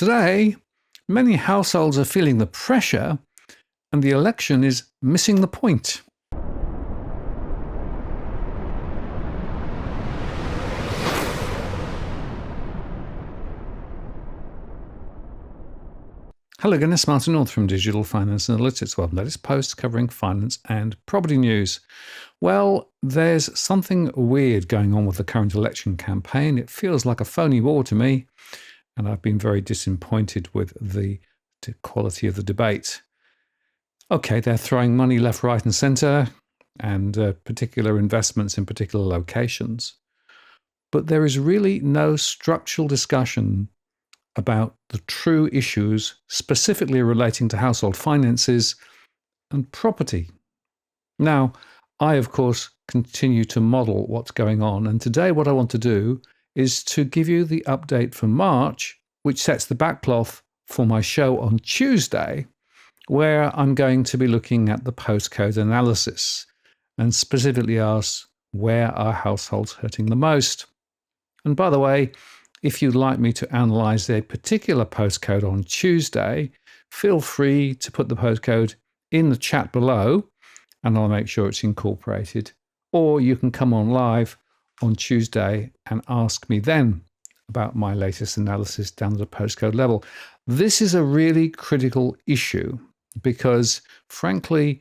Today, many households are feeling the pressure, and the election is missing the point. Hello again, it's Martin North from Digital Finance Analytics. Well, latest post covering finance and property news. Well, there's something weird going on with the current election campaign. It feels like a phony war to me, and I've been very disappointed with the quality of the debate. Okay, they're throwing money left, right, and centre, and particular investments in particular locations. But there is really no structural discussion about the true issues specifically relating to household finances and property. Now, I, of course, continue to model what's going on. And today what I want to do is to give you the update for March, which sets the backcloth for my show on Tuesday, where I'm going to be looking at the postcode analysis and specifically ask, where are households hurting the most? And by the way, if you'd like me to analyze a particular postcode on Tuesday, feel free to put the postcode in the chat below and I'll make sure it's incorporated. Or you can come on live on Tuesday and ask me then about my latest analysis down at the postcode level. This is a really critical issue because, frankly,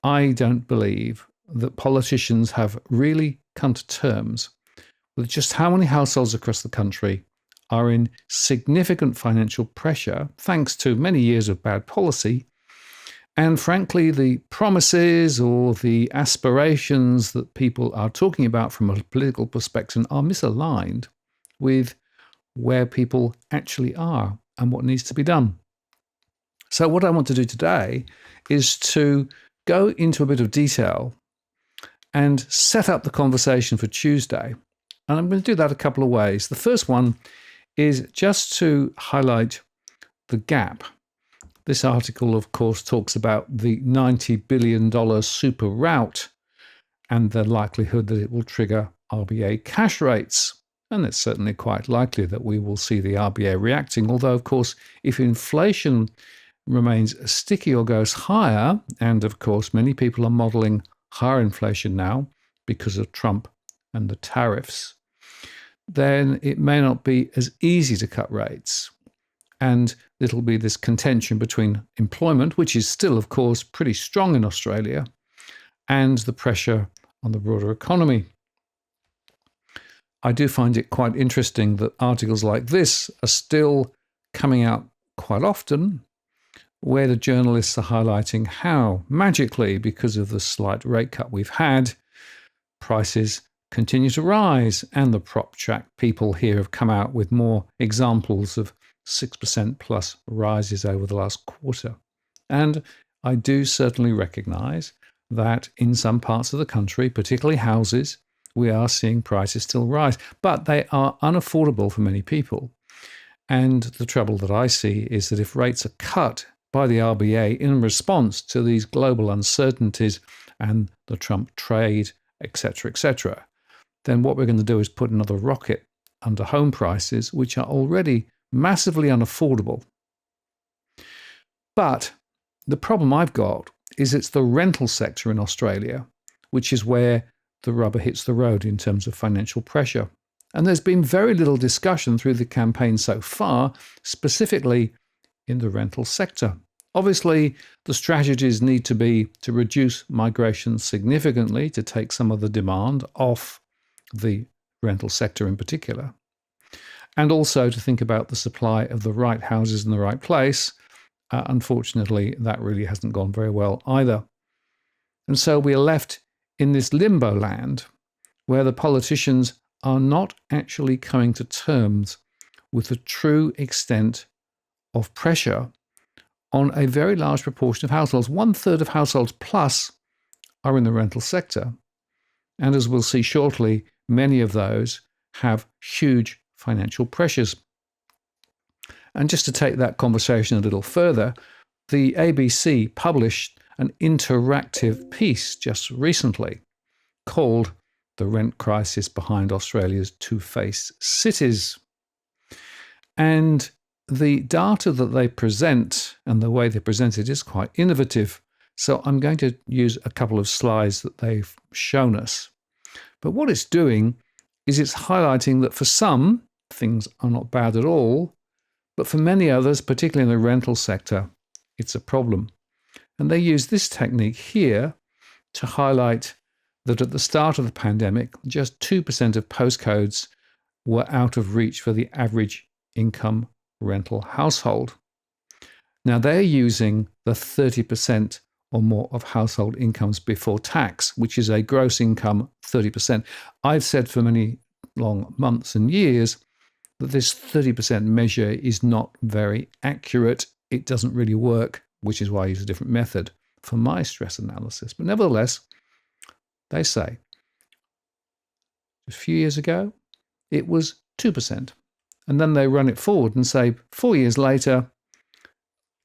I don't believe that politicians have really come to terms with just how many households across the country are in significant financial pressure, thanks to many years of bad policy. And frankly, the promises or the aspirations that people are talking about from a political perspective are misaligned with where people actually are and what needs to be done. So what I want to do today is to go into a bit of detail and set up the conversation for Tuesday. And I'm going to do that a couple of ways. The first one is just to highlight the gap. This article, of course, talks about the $90 billion super rout and the likelihood that it will trigger RBA cash rates. And it's certainly quite likely that we will see the RBA reacting. Although, of course, if inflation remains sticky or goes higher, and of course, many people are modeling higher inflation now because of Trump and the tariffs, then it may not be as easy to cut rates. And it'll be this contention between employment, which is still, of course, pretty strong in Australia, and the pressure on the broader economy. I do find it quite interesting that articles like this are still coming out quite often, where the journalists are highlighting how magically, because of the slight rate cut we've had, prices continue to rise, and the prop track people here have come out with more examples of 6% plus rises over the last quarter. And I do certainly recognize that in some parts of the country, particularly houses, we are seeing prices still rise, but they are unaffordable for many people. And the trouble that I see is that if rates are cut by the RBA in response to these global uncertainties and the Trump trade, etc., then what we're going to do is put another rocket under home prices, which are already massively unaffordable. But the problem I've got is it's the rental sector in Australia, which is where the rubber hits the road in terms of financial pressure. And there's been very little discussion through the campaign so far, specifically in the rental sector. Obviously, the strategies need to be to reduce migration significantly to take some of the demand off the rental sector in particular, and also to think about the supply of the right houses in the right place. Unfortunately, that really hasn't gone very well either. And so we are left in this limbo land where the politicians are not actually coming to terms with the true extent of pressure on a very large proportion of households. 1/3 of households plus are in the rental sector. And as we'll see shortly, many of those have huge financial pressures. And just to take that conversation a little further, the ABC published an interactive piece just recently called "The Rent Crisis Behind Australia's Two-Faced Cities." And the data that they present and the way they present it is quite innovative. So I'm going to use a couple of slides that they've shown us. But what it's doing is it's highlighting that for some, things are not bad at all, but for many others, particularly in the rental sector, it's a problem. And they use this technique here to highlight that at the start of the pandemic, just 2% of postcodes were out of reach for the average income rental household. Now they're using the 30% or more of household incomes before tax, which is a gross income 30%. I've said for many long months and years that this 30% measure is not very accurate. It doesn't really work, which is why I use a different method for my stress analysis. But nevertheless, they say a few years ago, it was 2%. And then they run it forward and say 4 years later,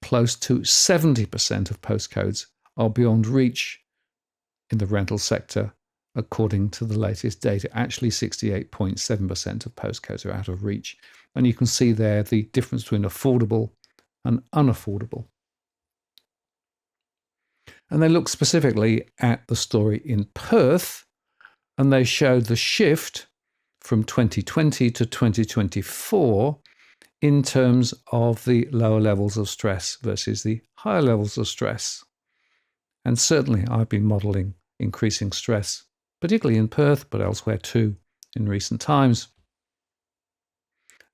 close to 70% of postcodes are beyond reach in the rental sector, according to the latest data. Actually, 68.7% of postcodes are out of reach. And you can see there the difference between affordable and unaffordable. And they look specifically at the story in Perth, and they showed the shift from 2020 to 2024 in terms of the lower levels of stress versus the higher levels of stress. And certainly I've been modelling increasing stress, particularly in Perth, but elsewhere too in recent times.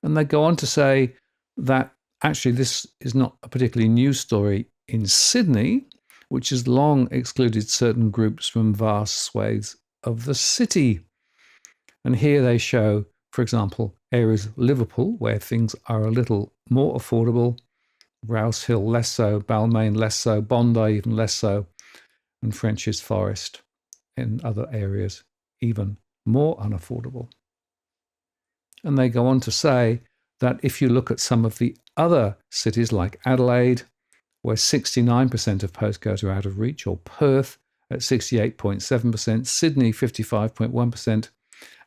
And they go on to say that actually this is not a particularly new story in Sydney, which has long excluded certain groups from vast swathes of the city. And here they show, for example, areas of Liverpool where things are a little more affordable, Rouse Hill less so, Balmain less so, Bondi even less so, and French's Forest in other areas even more unaffordable. And they go on to say that if you look at some of the other cities like Adelaide, where 69% of postcodes are out of reach, or Perth at 68.7%, Sydney 55.1%,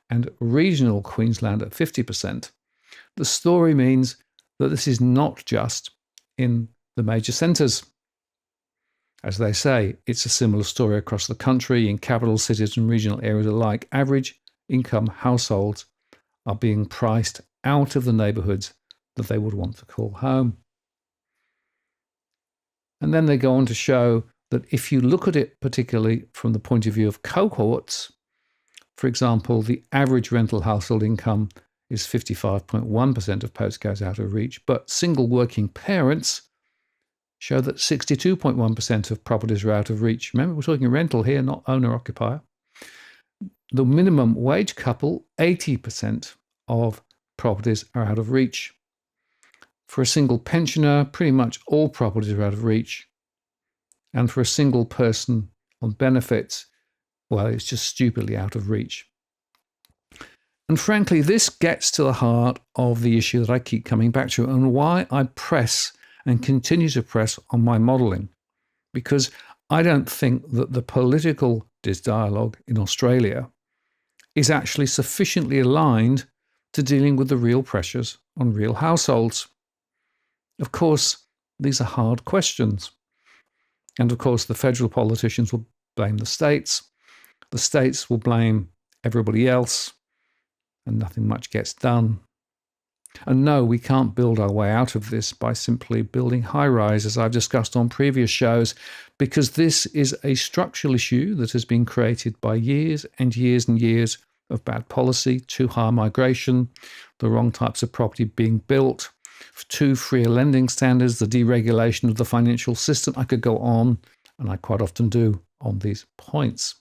and regional Queensland at 50%. The story means that this is not just in the major centres. As they say, it's a similar story across the country in capital cities and regional areas alike. Average income households are being priced out of the neighbourhoods that they would want to call home. And then they go on to show that if you look at it particularly from the point of view of cohorts, for example, the average rental household income is 55.1% of postcodes out of reach, but single working parents show that 62.1% of properties are out of reach. Remember, we're talking rental here, not owner-occupier. The minimum wage couple, 80% of properties are out of reach. For a single pensioner, pretty much all properties are out of reach. And for a single person on benefits, well, it's just stupidly out of reach. And frankly, this gets to the heart of the issue that I keep coming back to and why I press and continue to press on my modelling. Because I don't think that the political dialogue in Australia is actually sufficiently aligned to dealing with the real pressures on real households. Of course, these are hard questions. And of course, the federal politicians will blame the states. The states will blame everybody else, and nothing much gets done. And no, we can't build our way out of this by simply building high-rise, as I've discussed on previous shows, because this is a structural issue that has been created by years and years and years of bad policy, too high migration, the wrong types of property being built, too free lending standards, the deregulation of the financial system. I could go on, and I quite often do, on these points.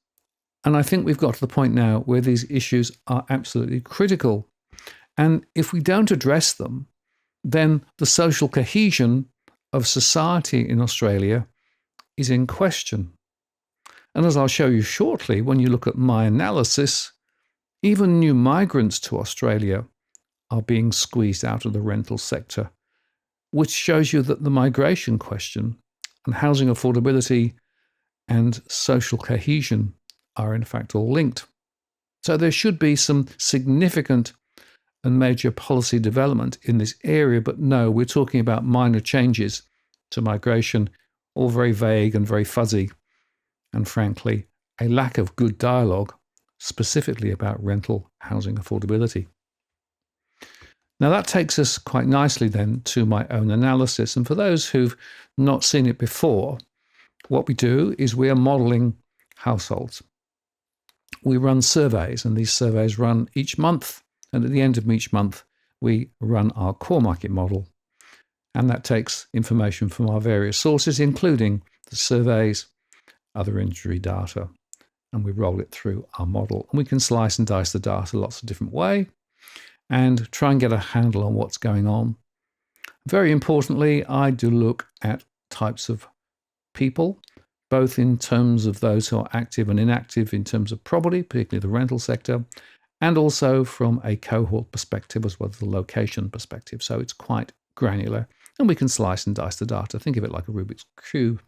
And I think we've got to the point now where these issues are absolutely critical. And if we don't address them, then the social cohesion of society in Australia is in question. And as I'll show you shortly, when you look at my analysis, even new migrants to Australia are being squeezed out of the rental sector, which shows you that the migration question and housing affordability and social cohesion are in fact all linked. So there should be some significant and major policy development in this area, but no, we're talking about minor changes to migration, all very vague and very fuzzy, and frankly, a lack of good dialogue, specifically about rental housing affordability. Now that takes us quite nicely then to my own analysis. And for those who've not seen it before, what we do is we are modeling households. We run surveys, and these surveys run each month. And at the end of each month, we run our core market model. And that takes information from our various sources, including the surveys, other industry data, and we roll it through our model. And we can slice and dice the data lots of different ways and try and get a handle on what's going on. Very importantly, I do look at types of people, both in terms of those who are active and inactive in terms of property, particularly the rental sector, and also from a cohort perspective as well as the location perspective. So it's quite granular, and we can slice and dice the data. Think of it like a Rubik's Cube.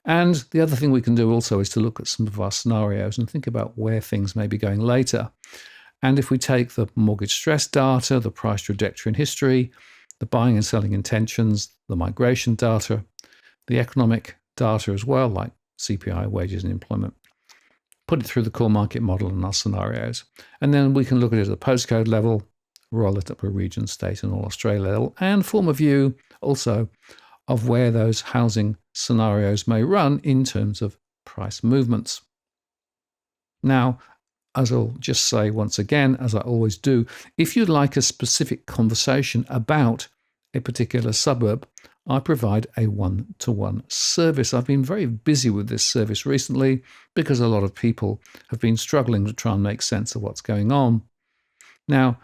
And the other thing we can do also is to look at some of our scenarios and think about where things may be going later. And if we take the mortgage stress data, the price trajectory and history, the buying and selling intentions, the migration data, the economic data as well, like CPI, wages and employment, put it through the core market model and our scenarios. And then we can look at it at the postcode level, roll it up a region, state and all Australia level, and form a view also of where those housing scenarios may run in terms of price movements. Now, as I'll just say once again, as I always do, if you'd like a specific conversation about a particular suburb, I provide a one-to-one service. I've been very busy with this service recently because a lot of people have been struggling to try and make sense of what's going on. Now,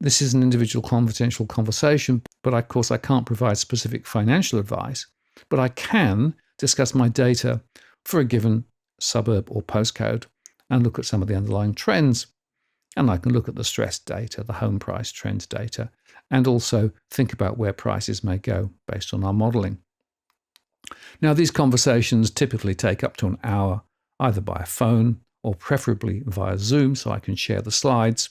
this is an individual confidential conversation, but of course I can't provide specific financial advice, but I can discuss my data for a given suburb or postcode and look at some of the underlying trends. And I can look at the stress data, the home price trends data, and also think about where prices may go based on our modeling. Now, these conversations typically take up to an hour, either by phone or preferably via Zoom, so I can share the slides.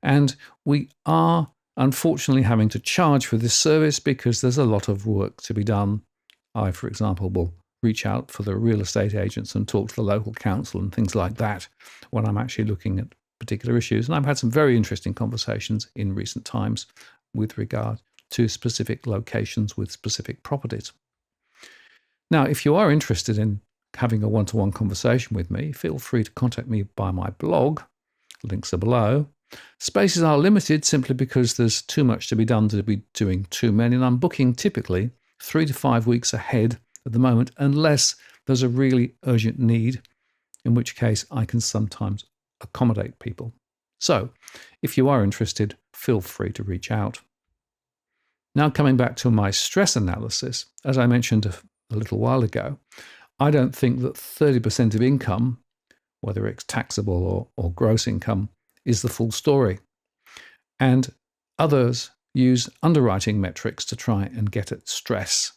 And we are unfortunately having to charge for this service because there's a lot of work to be done. I, for example, will reach out for the real estate agents and talk to the local council and things like that when I'm actually looking at particular issues. And I've had some very interesting conversations in recent times with regard to specific locations with specific properties. Now, if you are interested in having a one-to-one conversation with me, feel free to contact me by my blog. Links are below. Spaces are limited simply because there's too much to be done to be doing too many, and I'm booking typically 3 to 5 weeks ahead at the moment, unless there's a really urgent need, in which case I can sometimes accommodate people. So if you are interested, feel free to reach out. Now, coming back to my stress analysis, as I mentioned a little while ago, I don't think that 30% of income, whether it's taxable or gross income, is the full story. And others use underwriting metrics to try and get at stress.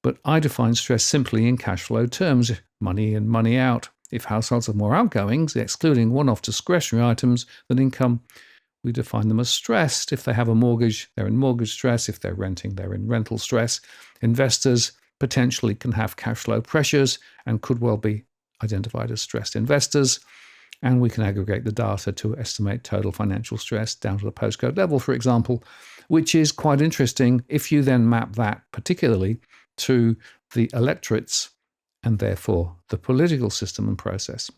But I define stress simply in cash flow terms, money in, money out. If households have more outgoings, excluding one-off discretionary items than income, we define them as stressed. If they have a mortgage, they're in mortgage stress. If they're renting, they're in rental stress. Investors potentially can have cash flow pressures and could well be identified as stressed investors. And we can aggregate the data to estimate total financial stress down to the postcode level, for example, which is quite interesting if you then map that particularly to the electorates and therefore the political system and process.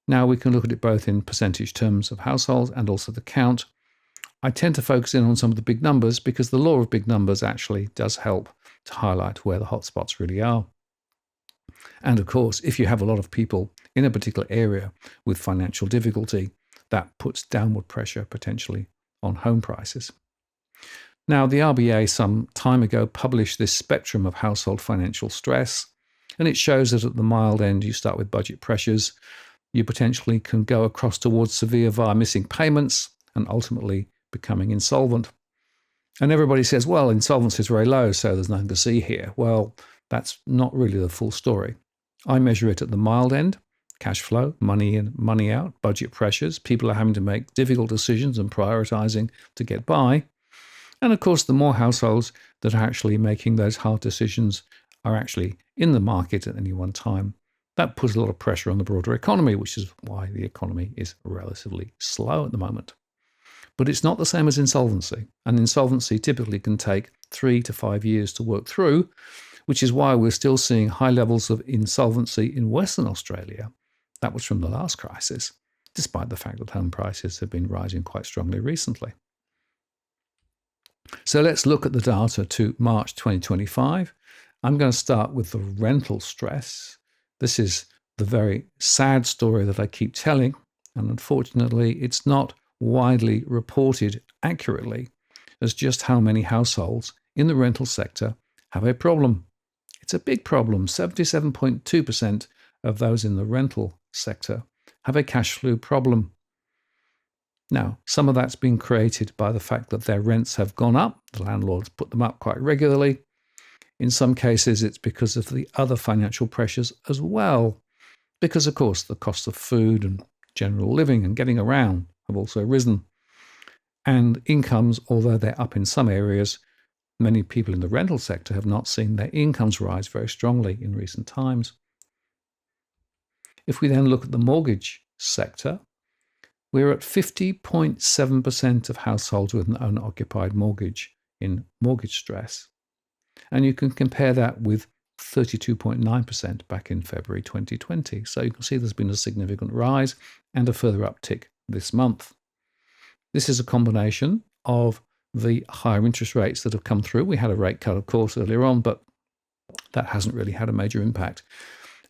Now we can look at it both in percentage terms of households and also the count. I tend to focus in on some of the big numbers because the law of big numbers actually does help to highlight where the hotspots really are. And of course, if you have a lot of people in a particular area with financial difficulty, that puts downward pressure potentially on home prices. Now, the RBA some time ago published this spectrum of household financial stress, and it shows that at the mild end, you start with budget pressures. You potentially can go across towards severe via missing payments and ultimately becoming insolvent. And everybody says, well, insolvency is very low, so there's nothing to see here. Well, that's not really the full story. I measure it at the mild end, cash flow, money in, money out, budget pressures. People are having to make difficult decisions and prioritizing to get by. And of course, the more households that are actually making those hard decisions are actually in the market at any one time, that puts a lot of pressure on the broader economy, which is why the economy is relatively slow at the moment. But it's not the same as insolvency. And insolvency typically can take 3 to 5 years to work through, which is why we're still seeing high levels of insolvency in Western Australia. That was from the last crisis, despite the fact that home prices have been rising quite strongly recently. So let's look at the data to March 2025. I'm going to start with the rental stress. This is the very sad story that I keep telling, and unfortunately, it's not widely reported accurately as just how many households in the rental sector have a problem. It's a big problem. 77.2% of those in the rental sector have a cash flow problem. Now, some of that's been created by the fact that their rents have gone up. The landlords put them up quite regularly. In some cases, it's because of the other financial pressures as well. Because, of course, the cost of food and general living and getting around have also risen. And incomes, although they're up in some areas, many people in the rental sector have not seen their incomes rise very strongly in recent times. If we then look at the mortgage sector, we're at 50.7% of households with an owner-occupied mortgage in mortgage stress. And you can compare that with 32.9% back in February 2020. So you can see there's been a significant rise and a further uptick this month. This is a combination of the higher interest rates that have come through. We had a rate cut, of course, earlier on, but that hasn't really had a major impact.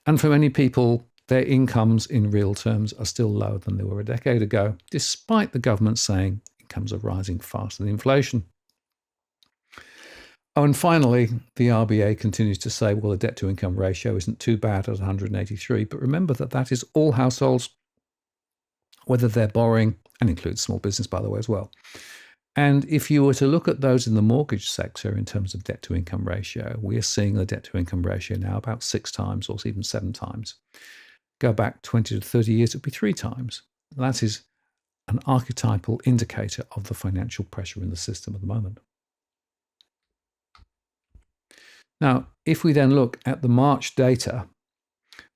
And for many people, their incomes in real terms are still lower than they were a decade ago, despite the government saying incomes are rising faster than inflation. Oh, and finally, the RBA continues to say, well, the debt-to-income ratio isn't too bad at 183. But remember that that is all households, whether they're borrowing, and includes small business, by the way, as well. And if you were to look at those in the mortgage sector in terms of debt-to-income ratio, we are seeing the debt-to-income ratio now about 6 times or even 7 times. Go back 20 to 30 years, it would be 3 times. That is an archetypal indicator of the financial pressure in the system at the moment. Now, if we then look at the March data,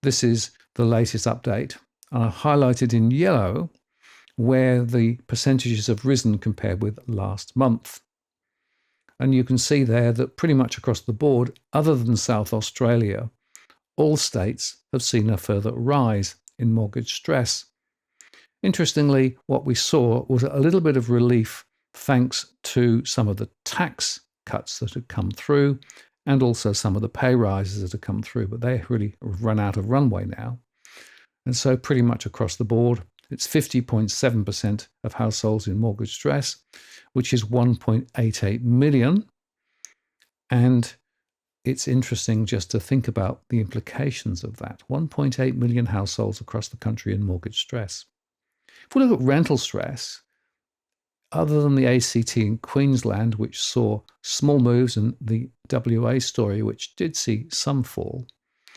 this is the latest update. And I've highlighted in yellow where the percentages have risen compared with last month. And you can see there that pretty much across the board, other than South Australia, all states have seen a further rise in mortgage stress. Interestingly, what we saw was a little bit of relief thanks to some of the tax cuts that had come through and also some of the pay rises that have come through, but they really run out of runway now. And so pretty much across the board, it's 50.7% of households in mortgage stress, which is 1.88 million. And it's interesting just to think about the implications of that. 1.8 million households across the country in mortgage stress. If we look at rental stress, other than the ACT and Queensland, which saw small moves, and the WA story, which did see some fall,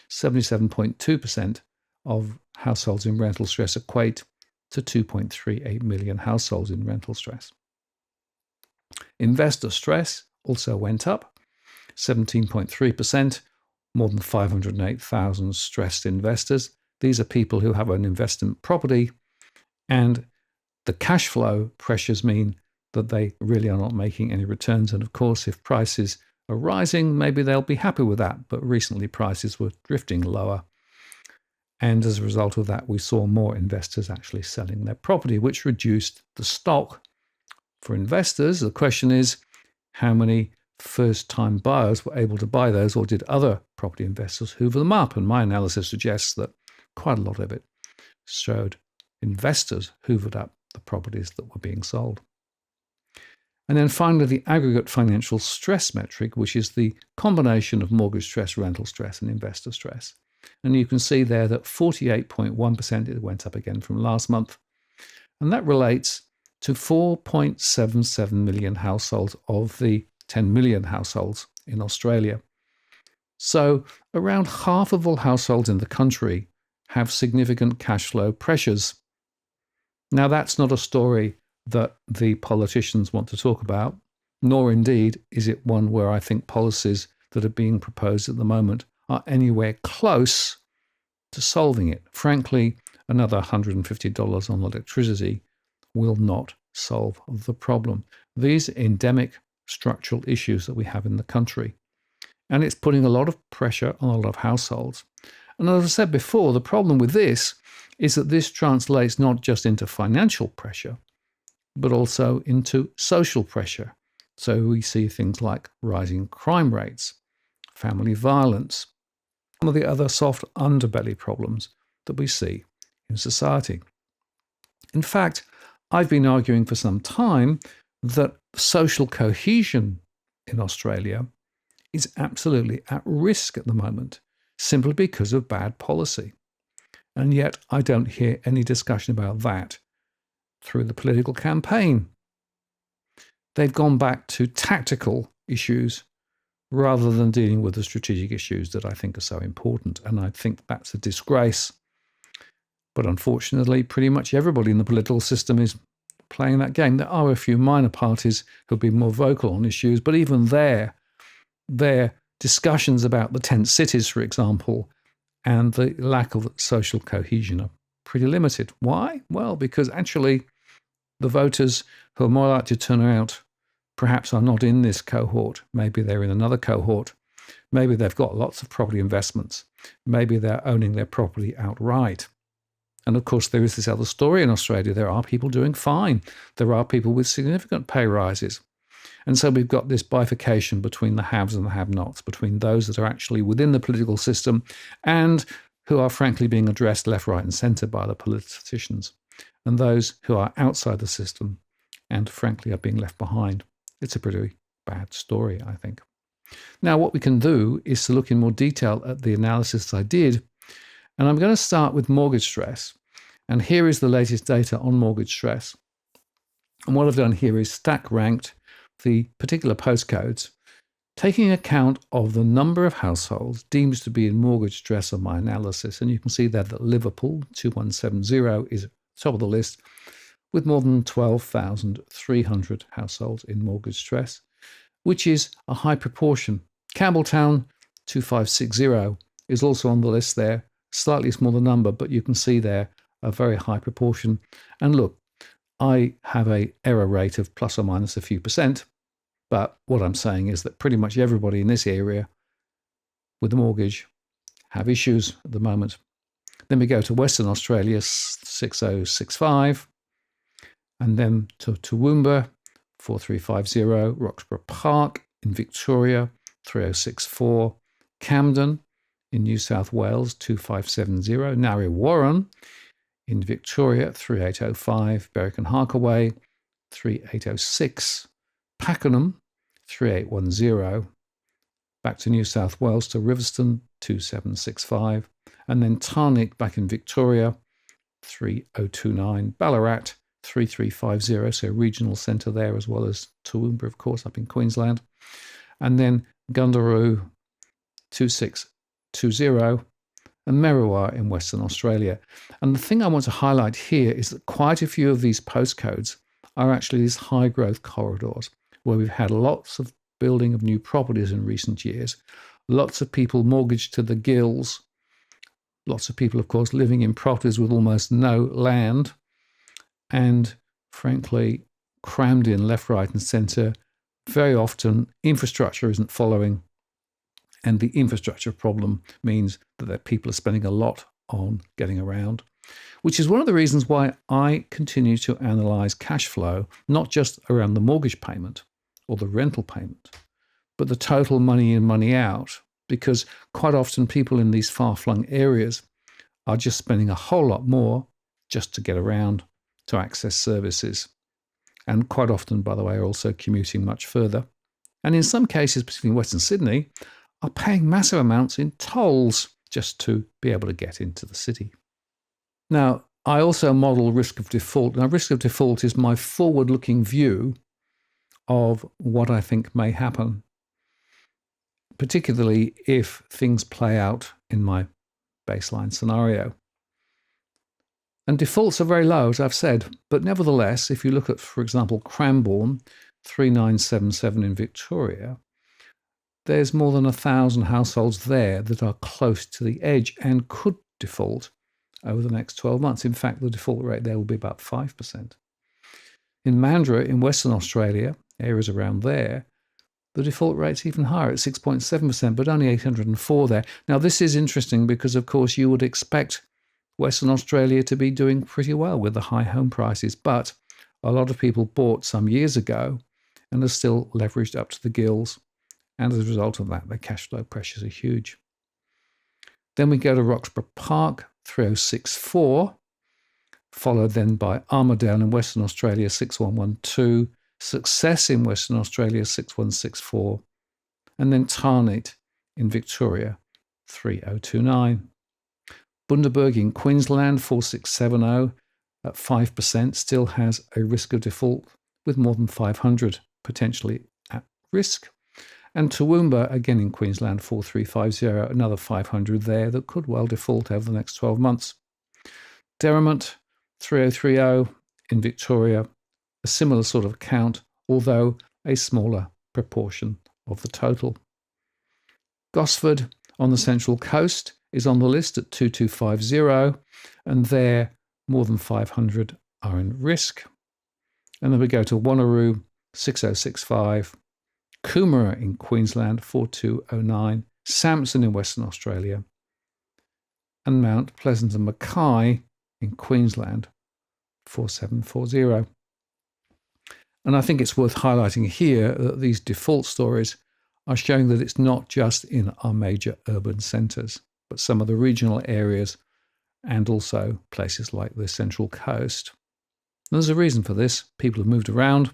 77.2% of households in rental stress equate to 2.38 million households in rental stress. Investor stress also went up, 17.3%, more than 508,000 stressed investors. These are people who have an investment property, and the cash flow pressures mean that they really are not making any returns. And of course, if prices are rising, maybe they'll be happy with that. But recently prices were drifting lower. And as a result of that, we saw more investors actually selling their property, which reduced the stock. For investors, the question is, how many first-time buyers were able to buy those, or did other property investors hoover them up? And my analysis suggests that quite a lot of it showed investors hoovered up the properties that were being sold. And then finally, the aggregate financial stress metric, which is the combination of mortgage stress, rental stress, and investor stress. And you can see there that 48.1%, it went up again from last month. And that relates to 4.77 million households of the 10 million households in Australia. So around half of all households in the country have significant cash flow pressures. Now, that's not a story that the politicians want to talk about, nor indeed is it one where I think policies that are being proposed at the moment are anywhere close to solving it. Frankly, another $150 on electricity will not solve the problem. These endemic structural issues that we have in the country. And it's putting a lot of pressure on a lot of households. And as I said before, the problem with this is that this translates not just into financial pressure, but also into social pressure. So we see things like rising crime rates, family violence, some of the other soft underbelly problems that we see in society. In fact, I've been arguing for some time that social cohesion in Australia is absolutely at risk at the moment, simply because of bad policy. And yet I don't hear any discussion about that through the political campaign. They've gone back to tactical issues rather than dealing with the strategic issues that I think are so important. And I think that's a disgrace. But unfortunately, pretty much everybody in the political system is playing that game. There are a few minor parties who've been more vocal on issues, but even their discussions about the tent cities, for example, and the lack of social cohesion are pretty limited. Why? Well, because actually the voters who are more likely to turn out perhaps are not in this cohort. Maybe they're in another cohort. Maybe they've got lots of property investments. Maybe they're owning their property outright. And of course, there is this other story in Australia. There are people doing fine. There are people with significant pay rises. And so we've got this bifurcation between the haves and the have-nots, between those that are actually within the political system and who are frankly being addressed left, right, and centre by the politicians, and those who are outside the system and frankly are being left behind. It's a pretty bad story, I think. Now, what we can do is to look in more detail at the analysis I did. And I'm going to start with mortgage stress. And here is the latest data on mortgage stress. And what I've done here is stack ranked the particular postcodes, taking account of the number of households deemed to be in mortgage stress on my analysis. And you can see there that Liverpool 2170 is top of the list with more than 12,300 households in mortgage stress, which is a high proportion. Campbelltown 2560 is also on the list there, slightly smaller number, but you can see there a very high proportion. And look, I have an error rate of plus or minus a few percent, but what I'm saying is that pretty much everybody in this area with a mortgage have issues at the moment. Then we go to Western Australia, 6065, and then to Toowoomba, 4350, Roxburgh Park in Victoria, 3064, Camden in New South Wales, 2570, Narre Warren in Victoria, 3805, Berwick and Harkaway, 3806, Pakenham, 3810, back to New South Wales to Riverstone, 2765, and then Tarnik back in Victoria, 3029, Ballarat, 3350, so regional centre there, as well as Toowoomba, of course, up in Queensland, and then Gundaroo, 2620, and Merriwa in Western Australia. And the thing I want to highlight here is that quite a few of these postcodes are actually these high growth corridors where we've had lots of building of new properties in recent years, lots of people mortgaged to the gills, lots of people, of course, living in properties with almost no land, and frankly, crammed in left, right, and centre. Very often, infrastructure isn't following. And the infrastructure problem means that people are spending a lot on getting around, which is one of the reasons why I continue to analyse cash flow, not just around the mortgage payment or the rental payment, but the total money in, money out, because quite often people in these far-flung areas are just spending a whole lot more just to get around, to access services. And quite often, by the way, are also commuting much further. And in some cases, particularly in Western Sydney, are paying massive amounts in tolls just to be able to get into the city. Now, I also model risk of default. Now, risk of default is my forward-looking view of what I think may happen, particularly if things play out in my baseline scenario. And defaults are very low, as I've said. But nevertheless, if you look at, for example, Cranbourne, 3977 in Victoria, there's more than 1,000 households there that are close to the edge and could default over the next 12 months. In fact, the default rate there will be about 5%. In Mandurah, in Western Australia, areas around there, the default rate's even higher at 6.7%, but only 804 there. Now, this is interesting because, of course, you would expect Western Australia to be doing pretty well with the high home prices, but a lot of people bought some years ago and are still leveraged up to the gills. And as a result of that, their cash flow pressures are huge. Then we go to Roxburgh Park, 3064, followed then by Armidale in Western Australia, 6112, Success in Western Australia, 6164, and then Tarneit in Victoria, 3029. Bundaberg in Queensland, 4670, at 5%, still has a risk of default with more than 500 potentially at risk. And Toowoomba, again in Queensland, 4350, another 500 there that could well default over the next 12 months. Derrimut, 3030 in Victoria, a similar sort of count, although a smaller proportion of the total. Gosford on the Central Coast is on the list at 2250, and there more than 500 are in risk. And then we go to Wanneroo, 6065, Coomera in Queensland, 4209, Samson in Western Australia, and Mount Pleasant and Mackay in Queensland, 4740. And I think it's worth highlighting here that these default stories are showing that it's not just in our major urban centres, but some of the regional areas and also places like the Central Coast. And there's a reason for this. People have moved around.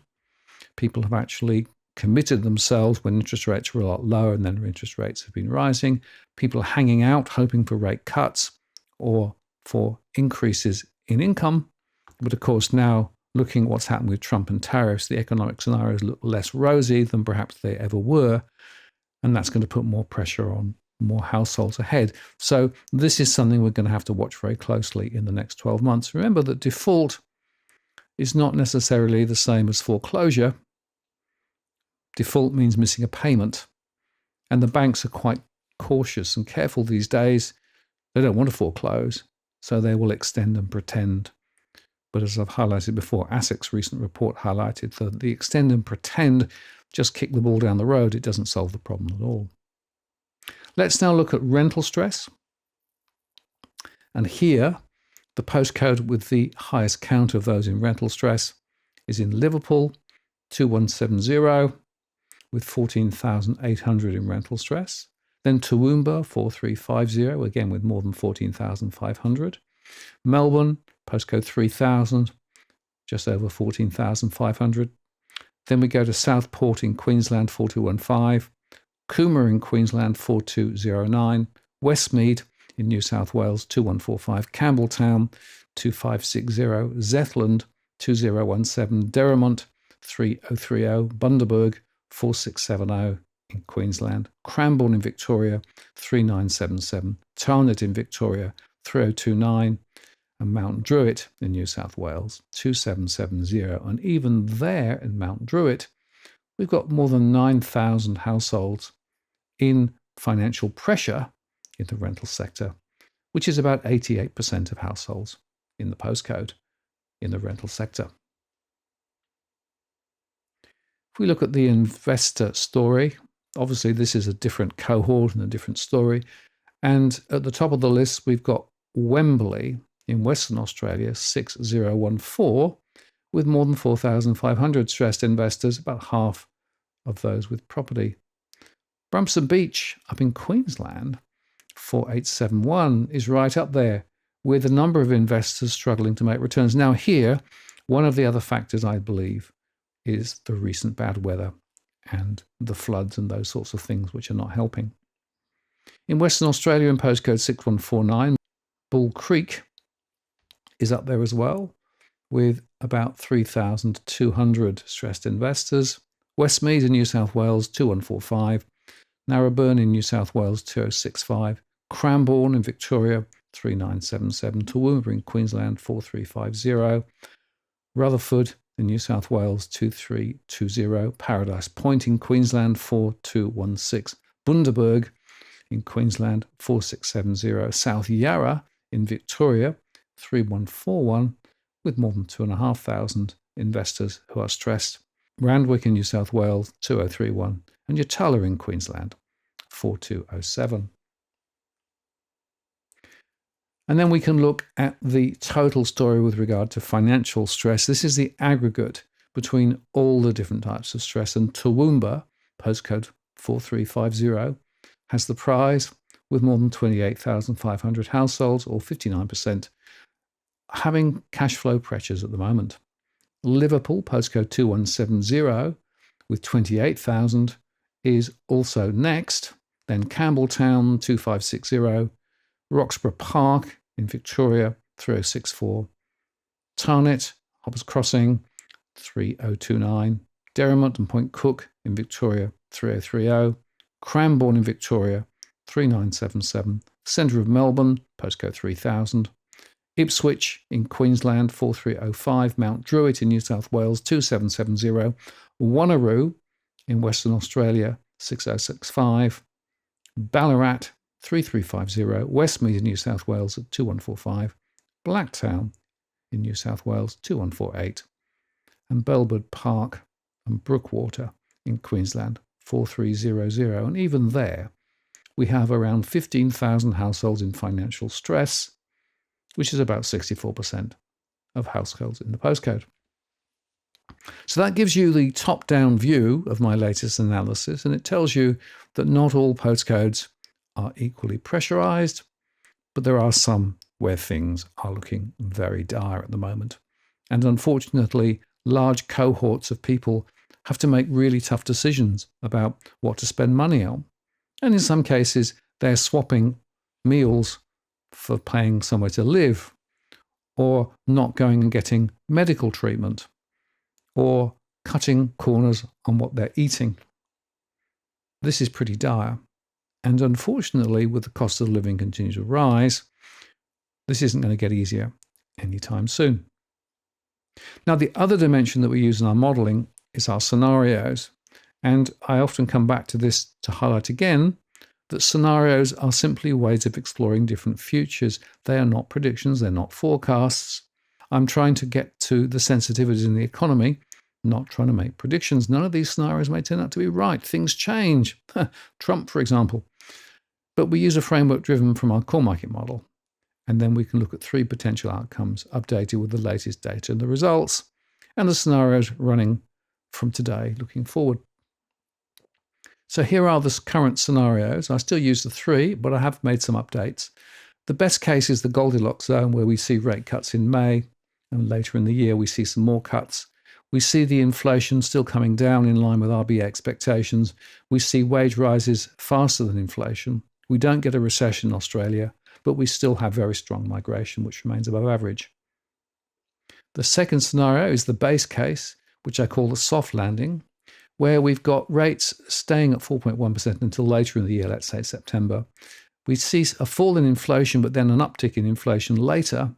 People have actually committed themselves when interest rates were a lot lower and then interest rates have been rising. People are hanging out, hoping for rate cuts or for increases in income. But of course, now looking at what's happened with Trump and tariffs, the economic scenarios look less rosy than perhaps they ever were. And that's going to put more pressure on more households ahead. So this is something we're going to have to watch very closely in the next 12 months. Remember that default is not necessarily the same as foreclosure. Default means missing a payment. And the banks are quite cautious and careful these days. They don't want to foreclose, so they will extend and pretend. But as I've highlighted before, ASIC's recent report highlighted that the extend and pretend just kick the ball down the road. It doesn't solve the problem at all. Let's now look at rental stress. And here, the postcode with the highest count of those in rental stress is in Liverpool, 2170, with 14,800 in rental stress. Then Toowoomba, 4350, again with more than 14,500. Melbourne, postcode 3000, just over 14,500. Then we go to Southport in Queensland, 4215. Coomera in Queensland, 4209. Westmead in New South Wales, 2145. Campbelltown, 2560. Zetland, 2017. Derrimut, 3030. Bundaberg, 4670 in Queensland. Cranbourne in Victoria, 3977. Tarneit in Victoria, 3029. And Mount Druitt in New South Wales, 2770. And even there in Mount Druitt, we've got more than 9,000 households in financial pressure in the rental sector, which is about 88% of households in the postcode in the rental sector. If we look at the investor story, obviously this is a different cohort and a different story. And at the top of the list, we've got Wembley in Western Australia, 6014, with more than 4,500 stressed investors, about half of those with property. Brumson Beach up in Queensland, 4871, is right up there with a number of investors struggling to make returns. Now here, one of the other factors I believe is the recent bad weather and the floods and those sorts of things which are not helping. In Western Australia, in postcode 6149, Bull Creek is up there as well, with about 3,200 stressed investors. Westmead in New South Wales, 2145. Narrabeen in New South Wales, 2065. Cranbourne in Victoria, 3977, Toowoomba in Queensland 4350, Rutherford in New South Wales 2320, Paradise Point in Queensland 4216, Bundaberg in Queensland 4670, South Yarra in Victoria 3141, with more than 2,500 investors who are stressed, Randwick in New South Wales 2031, and Yatala in Queensland 4207. And then we can look at the total story with regard to financial stress. This is the aggregate between all the different types of stress. And Toowoomba, postcode 4350, has the prize with more than 28,500 households, or 59%, having cash flow pressures at the moment. Liverpool, postcode 2170, with 28,000, is also next. Then Campbelltown 2560, Roxburgh Park in Victoria 3064, Tarnet, Hoppers Crossing 3029, Derrimut and Point Cook in Victoria 3030, Cranbourne in Victoria 3977, Centre of Melbourne, postcode 3000, Ipswich in Queensland 4305, Mount Druitt in New South Wales 2770, Wanneroo in Western Australia 6065, Ballarat 3350, Westmead in New South Wales at 2145, Blacktown in New South Wales 2148, and Belbird Park and Brookwater in Queensland 4300. And even there, we have around 15,000 households in financial stress, which is about 64% of households in the postcode. So that gives you the top-down view of my latest analysis, and it tells you that not all postcodes are equally pressurized, but there are some where things are looking very dire at the moment. And unfortunately, large cohorts of people have to make really tough decisions about what to spend money on. And in some cases, they're swapping meals for paying somewhere to live, or not going and getting medical treatment, or cutting corners on what they're eating. This is pretty dire. And unfortunately, with the cost of living continuing to rise, this isn't going to get easier anytime soon. Now, the other dimension that we use in our modeling is our scenarios. And I often come back to this to highlight again that scenarios are simply ways of exploring different futures. They are not predictions, they're not forecasts. I'm trying to get to the sensitivities in the economy, not trying to make predictions. None of these scenarios may turn out to be right. Things change. Trump, for example. But we use a framework driven from our core market model. And then we can look at 3 potential outcomes updated with the latest data and the results, and the scenarios running from today looking forward. So here are the current scenarios. I still use the 3, but I have made some updates. The best case is the Goldilocks zone, where we see rate cuts in May, and later in the year we see some more cuts. We see the inflation still coming down in line with RBA expectations. We see wage rises faster than inflation. We don't get a recession in Australia, but we still have very strong migration, which remains above average. The second scenario is the base case, which I call the soft landing, where we've got rates staying at 4.1% until later in the year, let's say September. We see a fall in inflation, but then an uptick in inflation later,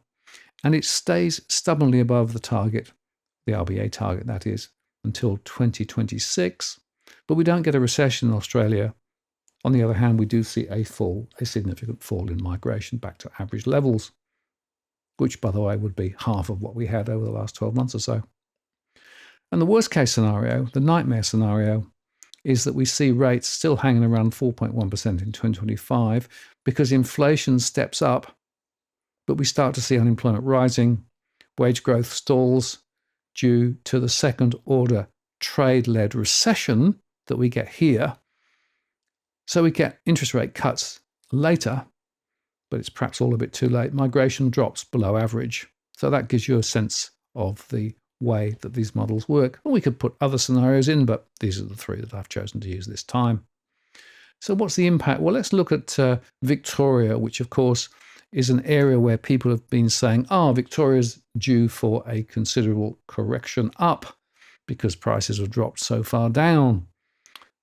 and it stays stubbornly above the target, the RBA target that is, until 2026. But we don't get a recession in Australia. On the other hand, we do see a significant fall in migration back to average levels, which, by the way, would be half of what we had over the last 12 months or so. And the worst case scenario, the nightmare scenario, is that we see rates still hanging around 4.1% in 2025 because inflation steps up, but we start to see unemployment rising, wage growth stalls due to the second order trade-led recession that we get here. So we get interest rate cuts later, but it's perhaps all a bit too late. Migration drops below average. So that gives you a sense of the way that these models work. And we could put other scenarios in, but these are the 3 that I've chosen to use this time. So what's the impact? Well, let's look at Victoria, which of course is an area where people have been saying, Victoria's due for a considerable correction up because prices have dropped so far down.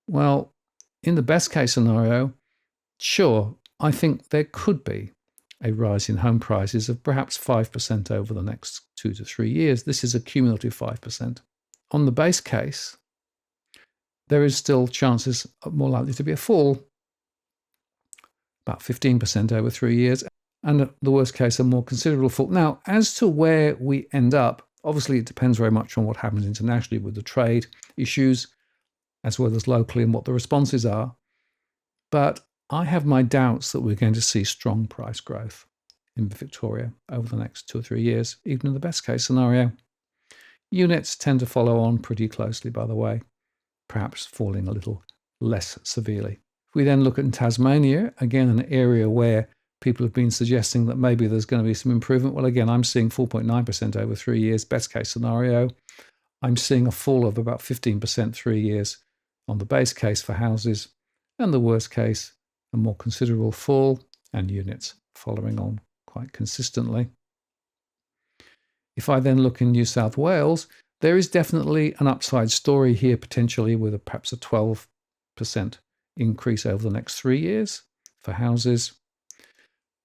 Well, in the best case scenario, sure, I think there could be a rise in home prices of perhaps 5% over the next 2 to 3 years. This is a cumulative 5%. On the base case, there is still chances more likely to be a fall, about 15% over 3 years, and the worst case, a more considerable fall. Now, as to where we end up, obviously it depends very much on what happens internationally with the trade issues, as well as locally, and what the responses are. But I have my doubts that we're going to see strong price growth in Victoria over the next 2 or 3 years, even in the best case scenario. Units tend to follow on pretty closely, by the way, perhaps falling a little less severely. If we then look at Tasmania, again, an area where people have been suggesting that maybe there's going to be some improvement. Well, again, I'm seeing 4.9% over 3 years, best case scenario. I'm seeing a fall of about 15% 3 years on the base case for houses, and the worst case, a more considerable fall, and units following on quite consistently. If I then look in New South Wales, there is definitely an upside story here, potentially with perhaps a 12% increase over the next 3 years for houses.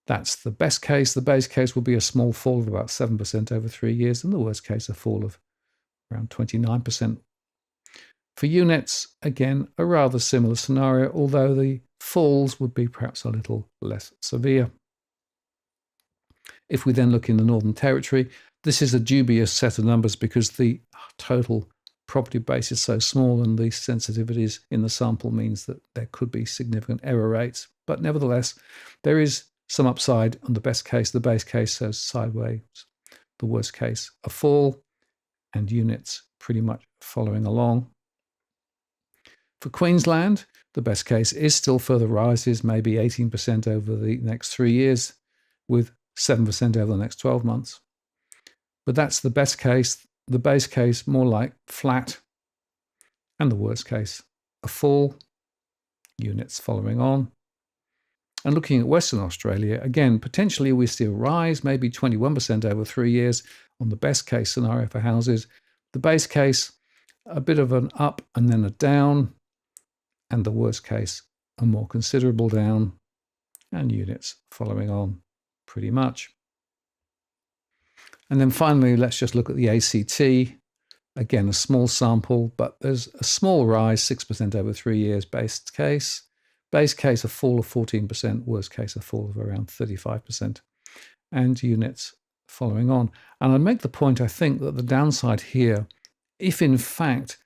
That's the best case. The base case will be a small fall of about 7% over 3 years, and the worst case, a fall of around 29%. For units, again, a rather similar scenario, although the falls would be perhaps a little less severe. If we then look in the Northern Territory, this is a dubious set of numbers because the total property base is so small and the sensitivities in the sample means that there could be significant error rates. But nevertheless, there is some upside on the best case. The base case says sideways. The worst case, a fall, and units pretty much following along. For Queensland, the best case is still further rises, maybe 18% over the next 3 years, with 7% over the next 12 months. But that's the best case. The base case, more like flat, and the worst case, a fall, units following on. And looking at Western Australia, again, potentially we see a rise, maybe 21% over 3 years on the best case scenario for houses. The base case, a bit of an up and then a down, and the worst case, a more considerable down, and units following on pretty much. And then finally, let's just look at the ACT. Again, a small sample, but there's a small rise, 6% over 3 years, base case. Base case, a fall of 14%, worst case, a fall of around 35%, and units following on. And I'd make the point, I think, that the downside here, if in fact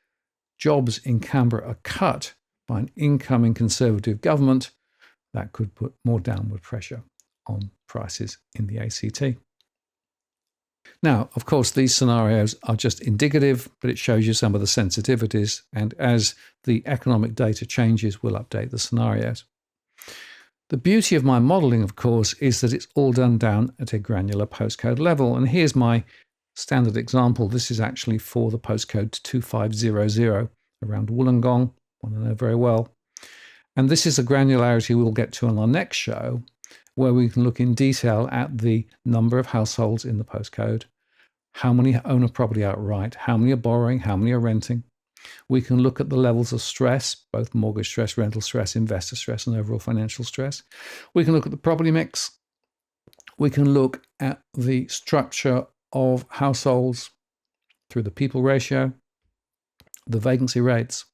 jobs in Canberra are cut by an incoming Conservative government, that could put more downward pressure on prices in the ACT. Now, of course, these scenarios are just indicative, but it shows you some of the sensitivities. And as the economic data changes, we'll update the scenarios. The beauty of my modeling, of course, is that it's all done down at a granular postcode level. And here's my standard example. This is actually for the postcode 2500 around Wollongong, one I know very well. And this is a granularity we'll get to on our next show, where we can look in detail at the number of households in the postcode, how many own a property outright, how many are borrowing, how many are renting. We can look at the levels of stress, both mortgage stress, rental stress, investor stress, and overall financial stress. We can look at the property mix. We can look at the structure of households through the people ratio, the vacancy rates,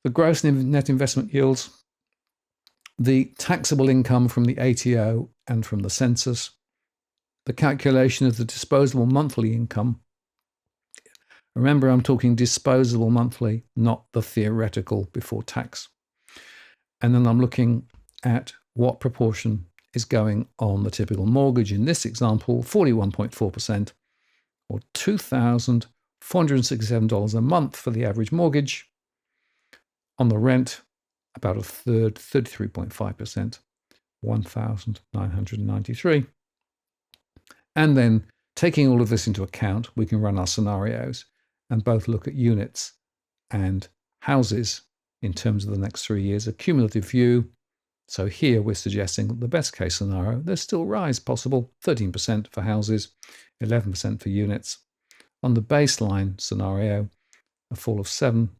the gross and net investment yields, the taxable income from the ATO and from the census, the calculation of the disposable monthly income. Remember, I'm talking disposable monthly, not the theoretical before tax. And then I'm looking at what proportion is going on the typical mortgage. In this example, 41.4%, or $2,467 a month for the average mortgage. On the rent, about a third, 33.5%, $1,993. And then taking all of this into account, we can run our scenarios and both look at units and houses in terms of the next 3 years, a cumulative view. So here we're suggesting that the best case scenario, there's still rise possible, 13% for houses, 11% for units. On the baseline scenario, a fall of 7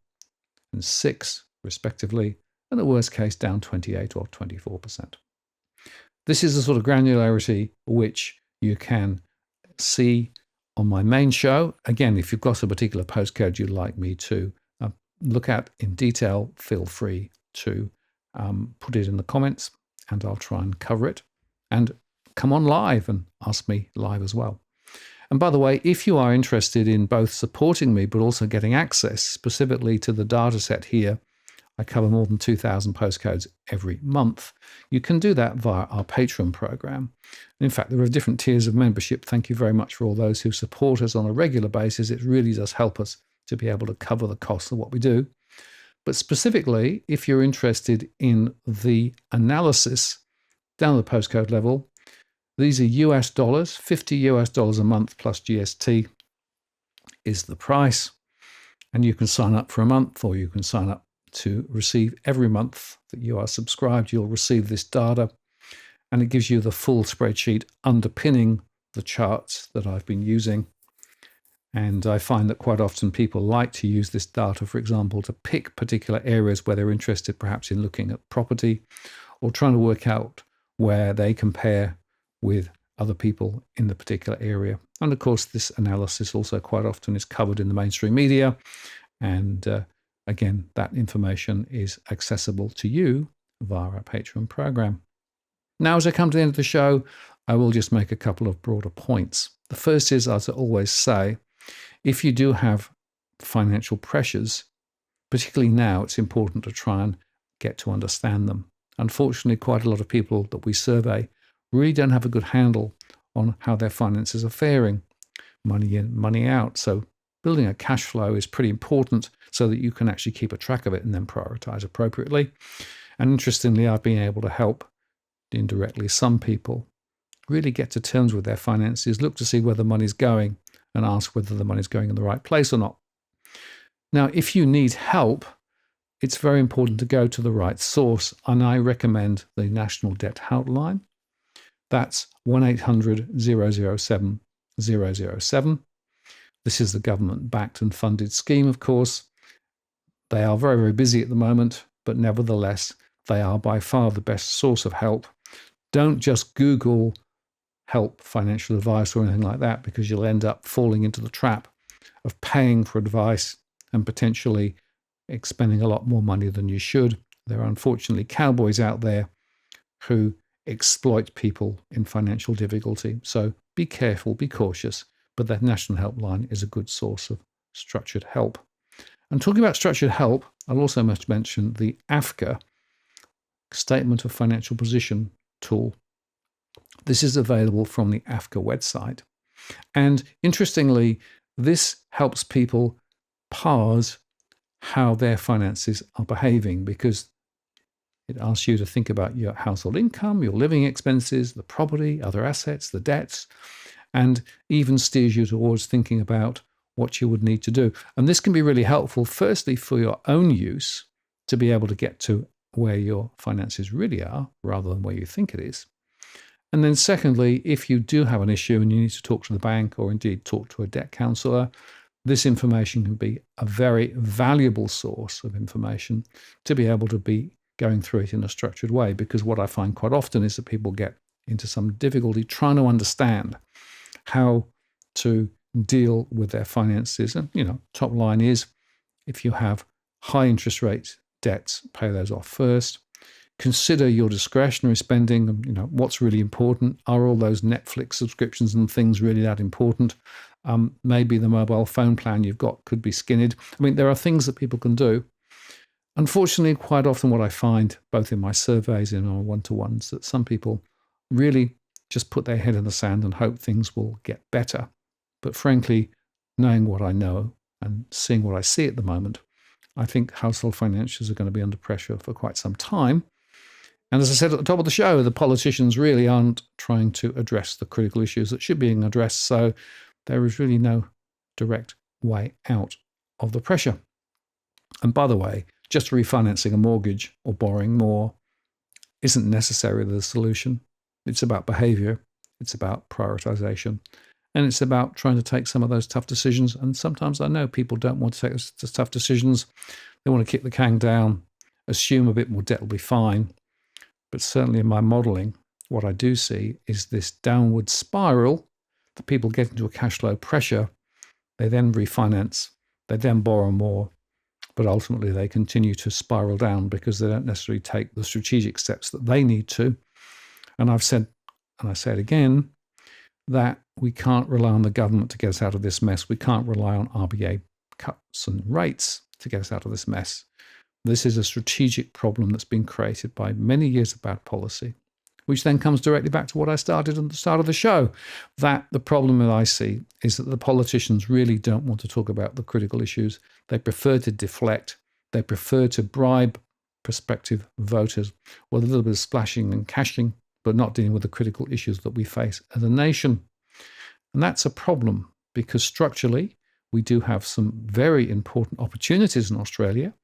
and 6 respectively, and the worst case down 28 or 24%. This is the sort of granularity which you can see on my main show. Again, if you've got a particular postcode you'd like me to look at in detail, feel free to put it in the comments and I'll try and cover it. And come on live and ask me live as well. And by the way, if you are interested in both supporting me but also getting access specifically to the data set here, I cover more than 2,000 postcodes every month. You can do that via our Patreon program. In fact, there are different tiers of membership. Thank you very much for all those who support us on a regular basis. It really does help us to be able to cover the costs of what we do. But specifically, if you're interested in the analysis down at the postcode level, these are US dollars, $50 US a month plus GST is the price. And you can sign up for a month, or you can sign up to receive every month that you are subscribed. You'll receive this data, and it gives you the full spreadsheet underpinning the charts that I've been using. And I find that quite often people like to use this data, for example, to pick particular areas where they're interested, perhaps in looking at property or trying to work out where they compare with other people in the particular area. And of course, this analysis also quite often is covered in the mainstream media. And again, that information is accessible to you via our Patreon program. Now, as I come to the end of the show, I will just make a couple of broader points. The first is, as I always say, if you do have financial pressures, particularly now, it's important to try and get to understand them. Unfortunately, quite a lot of people that we survey really don't have a good handle on how their finances are faring, money in, money out. So building a cash flow is pretty important so that you can actually keep a track of it and then prioritize appropriately. And interestingly, I've been able to help indirectly some people really get to terms with their finances, look to see where the money's going, and ask whether the money's going in the right place or not. Now, if you need help, it's very important to go to the right source, and I recommend the National Debt Helpline. That's 1-800-007-007. This is the government-backed and funded scheme, of course. They are very, very busy at the moment, but nevertheless, they are by far the best source of help. Don't just Google help financial advice or anything like that, because you'll end up falling into the trap of paying for advice and potentially expending a lot more money than you should. There are unfortunately cowboys out there who exploit people in financial difficulty. So be careful, be cautious, but the National Helpline is a good source of structured help. And talking about structured help, I'll also must mention the AFCA Statement of Financial Position tool. This is available from the AFCA website. And interestingly, this helps people parse how their finances are behaving, because it asks you to think about your household income, your living expenses, the property, other assets, the debts, and even steers you towards thinking about what you would need to do. And this can be really helpful, firstly, for your own use, to be able to get to where your finances really are rather than where you think it is. And then secondly, if you do have an issue and you need to talk to the bank or indeed talk to a debt counsellor, this information can be a very valuable source of information to be able to be going through it in a structured way. Because what I find quite often is that people get into some difficulty trying to understand how to deal with their finances. And, top line is, if you have high interest rate debts, pay those off first. Consider your discretionary spending. What's really important. Are all those Netflix subscriptions and things really that important? Maybe the mobile phone plan you've got could be skinned. There are things that people can do. Unfortunately, quite often what I find, both in my surveys and in my one-to-ones, that some people really just put their head in the sand and hope things will get better. But frankly, knowing what I know and seeing what I see at the moment, I think household financials are going to be under pressure for quite some time. And as I said at the top of the show, the politicians really aren't trying to address the critical issues that should be being addressed. So there is really no direct way out of the pressure. And by the way, just refinancing a mortgage or borrowing more isn't necessarily the solution. It's about behavior. It's about prioritization. And it's about trying to take some of those tough decisions. And sometimes I know people don't want to take those tough decisions. They want to kick the can down, assume a bit more debt will be fine. But certainly in my modeling, What I do see is this downward spiral that people get into a cash flow pressure. They then refinance, they then borrow more, but ultimately they continue to spiral down because they don't necessarily take the strategic steps that they need to. And I've said, and I say it again, that we can't rely on the government to get us out of this mess. We can't rely on RBA cuts and rates to get us out of this mess. This is a strategic problem that's been created by many years of bad policy, which then comes directly back to what I started at the start of the show, that the problem that I see is that the politicians really don't want to talk about the critical issues. They prefer to deflect. They prefer to bribe prospective voters with a little bit of splashing and cashing, but not dealing with the critical issues that we face as a nation. And that's a problem because structurally, we do have some very important opportunities in Australia.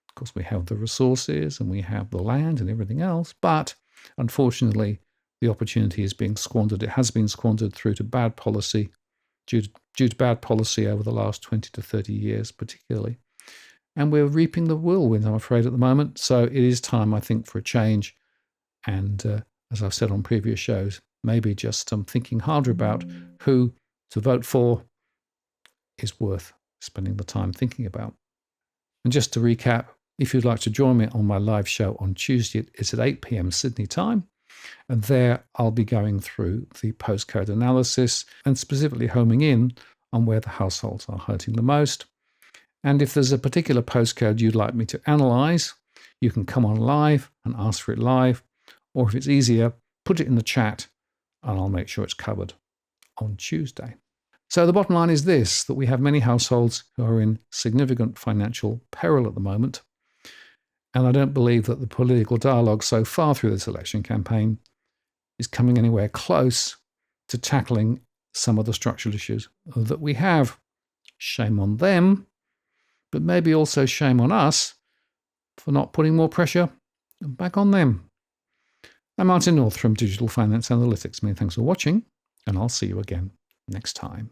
Of course, we have the resources and we have the land and everything else, but unfortunately, the opportunity is being squandered. It has been squandered through to bad policy, due to bad policy over the last 20 to 30 years, particularly. And we're reaping the whirlwind, I'm afraid, at the moment. So it is time, I think, for a change. And as I've said on previous shows, maybe just thinking harder about who to vote for is worth spending the time thinking about. And just to recap, if you'd like to join me on my live show on Tuesday, it's at 8 p.m. Sydney time. And there I'll be going through the postcode analysis and specifically homing in on where the households are hurting the most. And if there's a particular postcode you'd like me to analyze, you can come on live and ask for it live. Or if it's easier, put it in the chat and I'll make sure it's covered on Tuesday. So the bottom line is this, that we have many households who are in significant financial peril at the moment. And I don't believe that the political dialogue so far through this election campaign is coming anywhere close to tackling some of the structural issues that we have. Shame on them, but maybe also shame on us for not putting more pressure back on them. I'm Martin North from Digital Finance Analytics. Many thanks for watching, and I'll see you again next time.